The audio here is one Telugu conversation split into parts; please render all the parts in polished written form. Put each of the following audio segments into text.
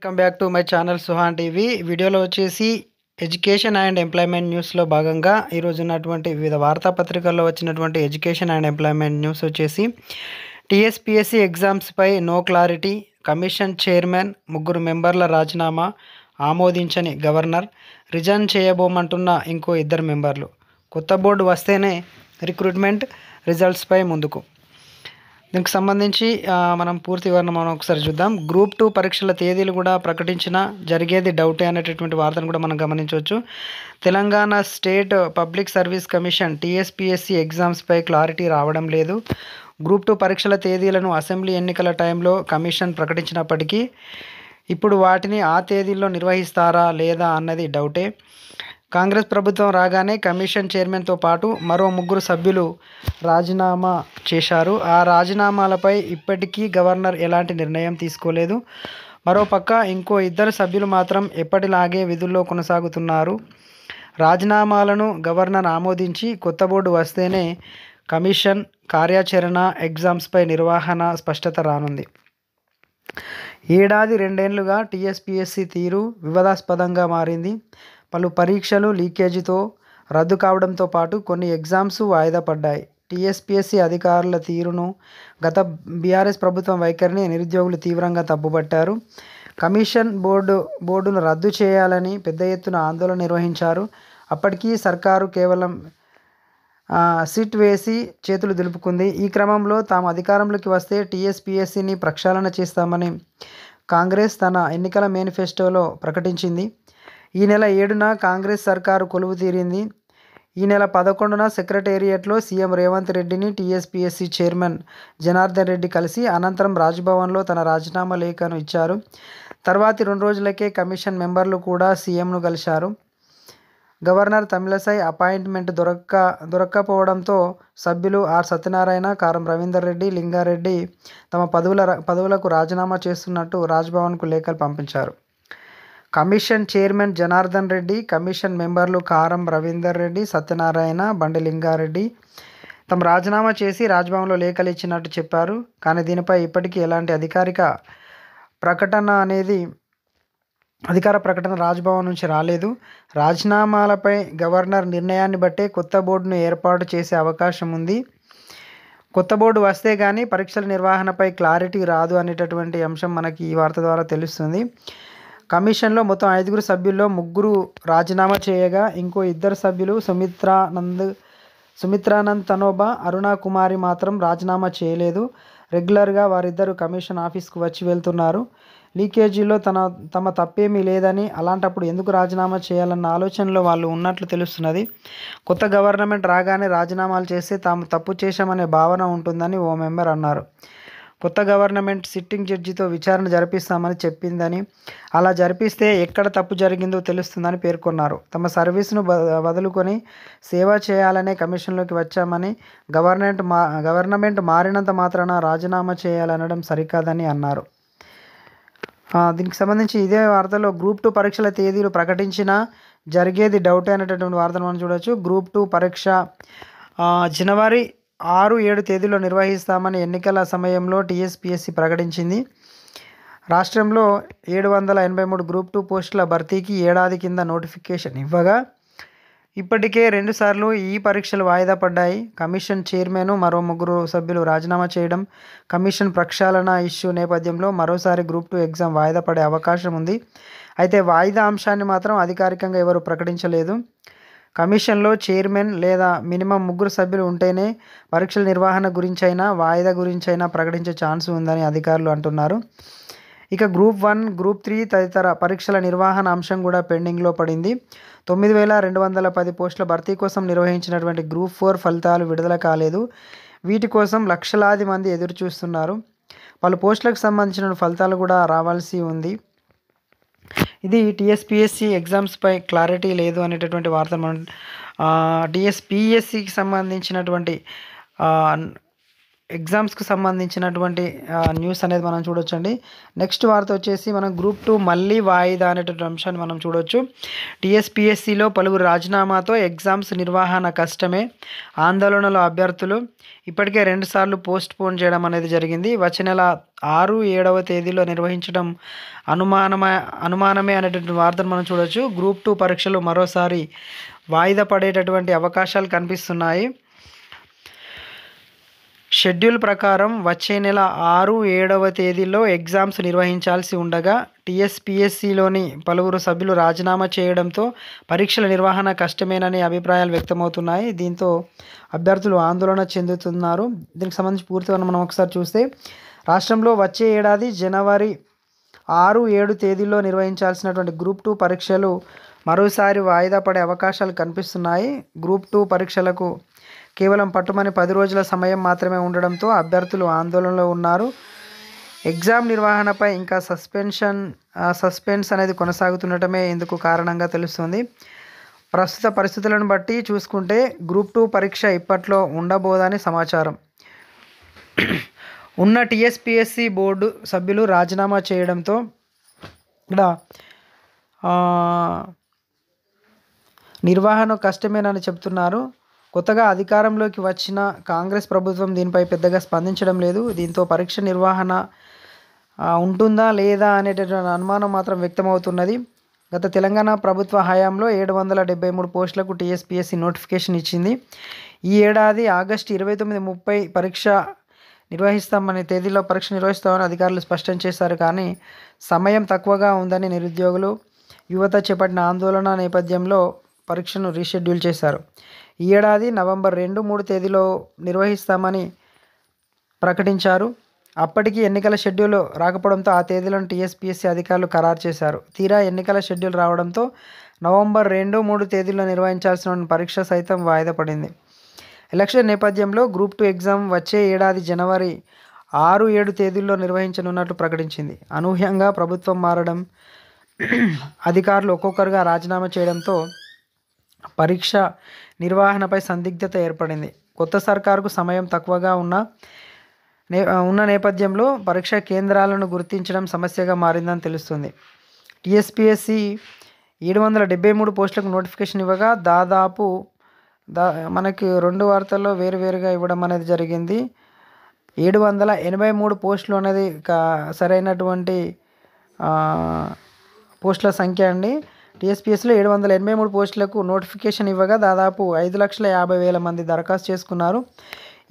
Welcome back to my channel Suhan TV. వీడియోలో వచ్చేసి ఎడ్యుకేషన్ అండ్ ఎంప్లాయ్మెంట్ న్యూస్లో భాగంగా ఈరోజు ఉన్నటువంటి వివిధ వార్తాపత్రికల్లో వచ్చినటువంటి ఎడ్యుకేషన్ అండ్ ఎంప్లాయ్మెంట్ న్యూస్ వచ్చేసి టీఎస్పీఎస్సీ ఎగ్జామ్స్పై నో క్లారిటీ, కమిషన్ చైర్మన్ 3 మెంబర్ల రాజీనామా ఆమోదించని గవర్నర్, రిజైన్ చేయబోమంటున్న ఇంకో 2 మెంబర్లు, కొత్త బోర్డు వస్తేనే రిక్రూట్మెంట్ రిజల్ట్స్పై ముందుకు. దీనికి సంబంధించి మనం పూర్తి వివరణ మనం ఒకసారి చూద్దాం. గ్రూప్ 2 పరీక్షల తేదీలు కూడా ప్రకటించిన, జరిగేది డౌటే అనేటటువంటి వార్తను కూడా మనం గమనించవచ్చు. Telangana state public service commission TSPSC ఎగ్జామ్స్పై క్లారిటీ రావడం లేదు. గ్రూప్ 2 పరీక్షల తేదీలను అసెంబ్లీ ఎన్నికల టైంలో కమిషన్ ప్రకటించినప్పటికీ ఇప్పుడు వాటిని ఆ తేదీల్లో నిర్వహిస్తారా లేదా అన్నది డౌటే. కాంగ్రెస్ ప్రభుత్వం రాగానే కమిషన్ చైర్మన్తో పాటు మరో 3 సభ్యులు రాజీనామా చేశారు. ఆ రాజీనామాలపై ఇప్పటికీ గవర్నర్ ఎలాంటి నిర్ణయం తీసుకోలేదు. మరోపక్క ఇంకో 2 సభ్యులు మాత్రం ఎప్పటిలాగే విధుల్లో కొనసాగుతున్నారు. రాజీనామాలను గవర్నర్ ఆమోదించి కొత్త బోర్డు వస్తేనే కమిషన్ కార్యాచరణ, ఎగ్జామ్స్పై నిర్వహణ స్పష్టత రానుంది. ఏడాది 2 ఏళ్లుగా టీఎస్పీఎస్సీ తీరు వివాదాస్పదంగా మారింది. పలు పరీక్షలు లీకేజీతో రద్దు కావడంతో పాటు కొన్ని ఎగ్జామ్స్ వాయిదా పడ్డాయి. టీఎస్పీఎస్సీ అధికారుల తీరును, గత బీఆర్ఎస్ ప్రభుత్వం వైఖరిని నిరుద్యోగులు తీవ్రంగా తప్పుపట్టారు. కమిషన్ బోర్డును రద్దు చేయాలని పెద్ద ఎత్తున ఆందోళన నిర్వహించారు. అప్పటికీ సర్కారు కేవలం సిట్ వేసి చేతులు దులుపుకుంది. ఈ క్రమంలో తాము అధికారంలోకి వస్తే టీఎస్పీఎస్సీని ప్రక్షాళన చేస్తామని కాంగ్రెస్ తన ఎన్నికల మేనిఫెస్టోలో ప్రకటించింది. ఈ నెల 7న కాంగ్రెస్ సర్కారు కొలువు తీరింది. ఈ నెల 11న సెక్రటేరియట్లో సీఎం రేవంత్ రెడ్డిని టీఎస్పీఎస్సీ చైర్మన్ జనార్దన్ రెడ్డి కలిసి అనంతరం రాజ్భవన్లో తన రాజీనామా లేఖను ఇచ్చారు. తర్వాతి 2 రోజులకే కమిషన్ మెంబర్లు కూడా సీఎంను కలిశారు. గవర్నర్ తమిళసై అపాయింట్మెంట్ దొరక్కపోవడంతో సభ్యులు ఆర్ సత్యనారాయణ, కారం రవీందర్ రెడ్డి, లింగారెడ్డి తమ పదవులకు రాజీనామా చేస్తున్నట్టు రాజ్భవన్కు లేఖలు పంపించారు. Commission chairman Janardhan Reddy, commission మెంబర్లు కారం రవీందర్ రెడ్డి, సత్యనారాయణ, బండి లింగారెడ్డి తమ రాజీనామా చేసి రాజ్భవన్లో లేఖలు ఇచ్చినట్టు చెప్పారు. కానీ దీనిపై ఇప్పటికీ ఎలాంటి అధికార ప్రకటన రాజ్భవన్ నుంచి రాలేదు. రాజీనామాలపై గవర్నర్ నిర్ణయాన్ని బట్టే కొత్త బోర్డును ఏర్పాటు చేసే అవకాశం ఉంది. కొత్త బోర్డు వస్తే కానీ పరీక్షల నిర్వహణపై క్లారిటీ రాదు అనేటటువంటి అంశం మనకి ఈ వార్త ద్వారా తెలుస్తుంది. కమిషన్లో మొత్తం 5 సభ్యుల్లో 3 రాజీనామా చేయగా ఇంకో 2 సభ్యులు సుమిత్రానంద్ తనోబా, అరుణా కుమారి మాత్రం రాజీనామా చేయలేదు. రెగ్యులర్గా వారిద్దరూ కమిషన్ ఆఫీస్కు వచ్చి వెళ్తున్నారు. లీకేజీలో తమ తప్పేమీ లేదని, అలాంటప్పుడు ఎందుకు రాజీనామా చేయాలన్న ఆలోచనలో వాళ్ళు ఉన్నట్లు తెలుస్తున్నది. కొత్త గవర్నమెంట్ రాగానే రాజీనామాలు చేస్తే తాము తప్పు చేశామనే భావన ఉంటుందని ఓ మెంబర్ అన్నారు. కొత్త గవర్నమెంట్ సిట్టింగ్ జడ్జితో విచారణ జరిపిస్తామని చెప్పిందని, అలా జరిపిస్తే ఎక్కడ తప్పు జరిగిందో తెలుస్తుందని పేర్కొన్నారు. తమ సర్వీసును వదులుకొని సేవ చేయాలనే కమిషన్లోకి వచ్చామని, గవర్నమెంట్ మారినంత మాత్రాన రాజీనామా చేయాలనడం సరికాదని అన్నారు. దీనికి సంబంధించి ఇదే వార్తలో గ్రూప్ 2 పరీక్షల తేదీలు ప్రకటించినా జరిగేది డౌటే అనేటటువంటి వార్తను మనం చూడవచ్చు. గ్రూప్ 2 పరీక్ష జనవరి 6, 7 తేదీలో నిర్వహిస్తామని ఎన్నికల సమయంలో టీఎస్పీఎస్సీ ప్రకటించింది. రాష్ట్రంలో 783 గ్రూప్ 2 పోస్టుల భర్తీకి ఏడాది కింద నోటిఫికేషన్ ఇవ్వగా ఇప్పటికే 2 సార్లు ఈ పరీక్షలు వాయిదా పడ్డాయి. కమిషన్ చైర్మన్, మరో 3 సభ్యులు రాజీనామా చేయడం, కమిషన్ ప్రక్షాళన ఇష్యూ నేపథ్యంలో మరోసారి గ్రూప్ 2 ఎగ్జామ్ వాయిదా పడే అవకాశం ఉంది. అయితే వాయిదా అంశాన్ని మాత్రం అధికారికంగా ఎవరు ప్రకటించలేదు. కమిషన్లో చైర్మన్ లేదా మినిమం 3 సభ్యులు ఉంటేనే పరీక్షల నిర్వహణ గురించైనా వాయిదా గురించైనా ప్రకటించే ఛాన్స్ ఉందని అధికారులు అంటున్నారు. ఇక గ్రూప్ 1, గ్రూప్ 3 తదితర పరీక్షల నిర్వహణ అంశం కూడా పెండింగ్లో పడింది. 9,210 పోస్టుల భర్తీ కోసం నిర్వహించినటువంటి గ్రూప్ 4 ఫలితాలు విడుదల కాలేదు. వీటి కోసం లక్షలాది మంది ఎదురు చూస్తున్నారు. పలు పోస్టులకు సంబంధించిన ఫలితాలు కూడా రావాల్సి ఉంది. ఇది టీఎస్పీఎస్సీ ఎగ్జామ్స్పై క్లారిటీ లేదు అనేటటువంటి వార్త. మనం టీఎస్పీఎస్సీకి సంబంధించినటువంటి ఎగ్జామ్స్కి సంబంధించినటువంటి న్యూస్ అనేది మనం చూడొచ్చండి. నెక్స్ట్ వార్త వచ్చేసి మనం గ్రూప్ 2 మళ్ళీ వాయిదా అనేటువంటి అంశాన్ని మనం చూడొచ్చు. టీఎస్పీఎస్సీలో పలువురు రాజీనామాతో ఎగ్జామ్స్ నిర్వహణ కష్టమే, ఆందోళనలో అభ్యర్థులు. ఇప్పటికే 2 సార్లు పోస్ట్ పోన్ చేయడం అనేది జరిగింది. వచ్చే నెల 6, 7వ తేదీలో నిర్వహించడం అనుమానమే అనేటువంటి వార్తను మనం చూడొచ్చు. గ్రూప్ 2 పరీక్షలు మరోసారి వాయిదా పడేటటువంటి అవకాశాలు కనిపిస్తున్నాయి. షెడ్యూల్ ప్రకారం వచ్చే నెల 6, 7వ తేదీల్లో ఎగ్జామ్స్ నిర్వహించాల్సి ఉండగా టీఎస్పీఎస్సీలోని పలువురు సభ్యులు రాజీనామా చేయడంతో పరీక్షల నిర్వహణ కష్టమేననే అభిప్రాయాలు వ్యక్తమవుతున్నాయి. దీంతో అభ్యర్థులు ఆందోళన చెందుతున్నారు. దీనికి సంబంధించి పూర్తిగా మనం ఒకసారి చూస్తే రాష్ట్రంలో వచ్చే ఏడాది జనవరి 6, 7 తేదీల్లో నిర్వహించాల్సినటువంటి గ్రూప్ 2 పరీక్షలు మరోసారి వాయిదా పడే అవకాశాలు కనిపిస్తున్నాయి. గ్రూప్ 2 పరీక్షలకు కేవలం పట్టుమని 10 రోజుల సమయం మాత్రమే ఉండడంతో అభ్యర్థులు ఆందోళనలో ఉన్నారు. ఎగ్జామ్ నిర్వహణపై ఇంకా సస్పెన్స్ అనేది కొనసాగుతుండటమే ఇందుకు కారణంగా తెలుస్తుంది. ప్రస్తుత పరిస్థితులను బట్టి చూసుకుంటే గ్రూప్ 2 పరీక్ష ఇప్పట్లో ఉండబోదని సమాచారం. ఉన్న టీఎస్పీఎస్సీ బోర్డు సభ్యులు రాజీనామా చేయడంతో ఇక్కడ నిర్వహణ కష్టమేనని చెప్తున్నారు. కొత్తగా అధికారంలోకి వచ్చిన కాంగ్రెస్ ప్రభుత్వం దీనిపై పెద్దగా స్పందించడం లేదు. దీంతో పరీక్ష నిర్వహణ ఉంటుందా లేదా అనేటటువంటి అనుమానం మాత్రం వ్యక్తమవుతున్నది. గత తెలంగాణ ప్రభుత్వ హయాంలో 773 పోస్టులకు టీఎస్పీఎస్సీ నోటిఫికేషన్ ఇచ్చింది. ఈ ఏడాది ఆగస్టు 29, 30 పరీక్ష నిర్వహిస్తామని అధికారులు స్పష్టం చేశారు. కానీ సమయం తక్కువగా ఉందని నిరుద్యోగులు, యువత చేపట్టిన ఆందోళన నేపథ్యంలో పరీక్షను రీషెడ్యూల్ చేశారు. ఈ ఏడాది నవంబర్ 2, 3 తేదీలో నిర్వహిస్తామని ప్రకటించారు. అప్పటికి ఎన్నికల షెడ్యూల్ రాకపోవడంతో ఆ తేదీలను టీఎస్పీఎస్సీ అధికారులు ఖరారు చేశారు. తీరా ఎన్నికల షెడ్యూల్ రావడంతో నవంబర్ 2, 3 తేదీల్లో నిర్వహించాల్సిన పరీక్ష సైతం వాయిదా పడింది. ఎలక్షన్ నేపథ్యంలో గ్రూప్ 2 ఎగ్జామ్ వచ్చే ఏడాది జనవరి 6, 7 తేదీల్లో నిర్వహించనున్నట్లు ప్రకటించింది. అనూహ్యంగా ప్రభుత్వం మారడం, అధికారులు ఒక్కొక్కరుగా రాజీనామా చేయడంతో పరీక్ష నిర్వహణపై సందిగ్ధత ఏర్పడింది. కొత్త సర్కారుకు సమయం తక్కువగా ఉన్న నేపథ్యంలో పరీక్షా కేంద్రాలను గుర్తించడం సమస్యగా మారిందని తెలుస్తుంది. టీఎస్పీఎస్సీ 773 పోస్టులకు నోటిఫికేషన్ ఇవ్వగా దాదాపు మనకి 2 వార్తల్లో వేరువేరుగా ఇవ్వడం అనేది జరిగింది. 783 పోస్టులు అనేది సరైనటువంటి పోస్టుల సంఖ్య అండి. టీఎస్పీఎస్సీలో 783 పోస్టులకు నోటిఫికేషన్ ఇవ్వగా దాదాపు 5,50,000 మంది దరఖాస్తు చేసుకున్నారు.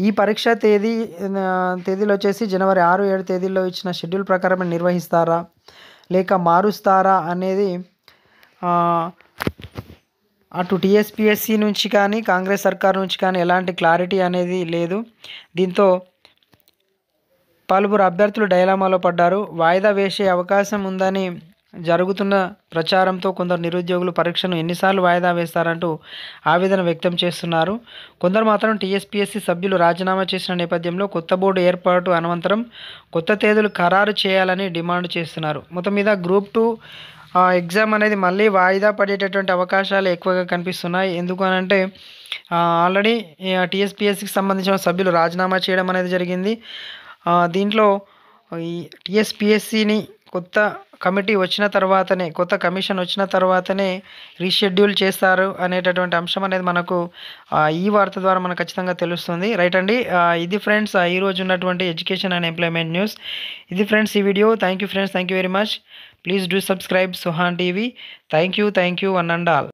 ఈ పరీక్ష తేదీలు వచ్చేసి జనవరి 6, 7 తేదీల్లో ఇచ్చిన షెడ్యూల్ ప్రకారం నిర్వహిస్తారా లేక మారుస్తారా అనేది అటు టీఎస్పీఎస్సీ నుంచి కానీ కాంగ్రెస్ సర్కార్ నుంచి కానీ ఎలాంటి క్లారిటీ అనేది లేదు. దీంతో పలువురు అభ్యర్థులు డైలమాలో పడ్డారు. వాయిదా వేసే అవకాశం ఉందని జరుగుతున్న ప్రచారంతో కొందరు నిరుద్యోగులు పరీక్షను ఎన్నిసార్లు వాయిదా వేస్తారంటూ ఆవేదన వ్యక్తం చేస్తున్నారు. కొందరు మాత్రం టీఎస్పీఎస్సీ సభ్యులు రాజీనామా చేసిన నేపథ్యంలో కొత్త బోర్డు ఏర్పాటు అనంతరం కొత్త తేదీలు ఖరారు చేయాలని డిమాండ్ చేస్తున్నారు. మొత్తం మీద గ్రూప్ 2 ఎగ్జామ్ అనేది మళ్ళీ వాయిదా పడేటటువంటి అవకాశాలు ఎక్కువగా కనిపిస్తున్నాయి. ఎందుకు అనంటే ఆల్రెడీ టీఎస్పీఎస్సీకి సంబంధించిన సభ్యులు రాజీనామా చేయడం అనేది జరిగింది. దీంట్లో ఈ టీఎస్పీఎస్సీని కొత్త కమిషన్ వచ్చిన తర్వాతనే రీషెడ్యూల్ చేస్తారు అనేటటువంటి అంశం అనేది మనకు ఈ వార్త ద్వారా మనకు ఖచ్చితంగా తెలుస్తుంది. రైట్ అండి. ఇది ఫ్రెండ్స్ ఈరోజు ఉన్నటువంటి ఎడ్యుకేషన్ అండ్ ఎంప్లాయ్మెంట్ న్యూస్. ఇది ఫ్రెండ్స్ ఈ video. Thank you friends, thank you very much. Please do subscribe Suhan TV. Thank you one and all.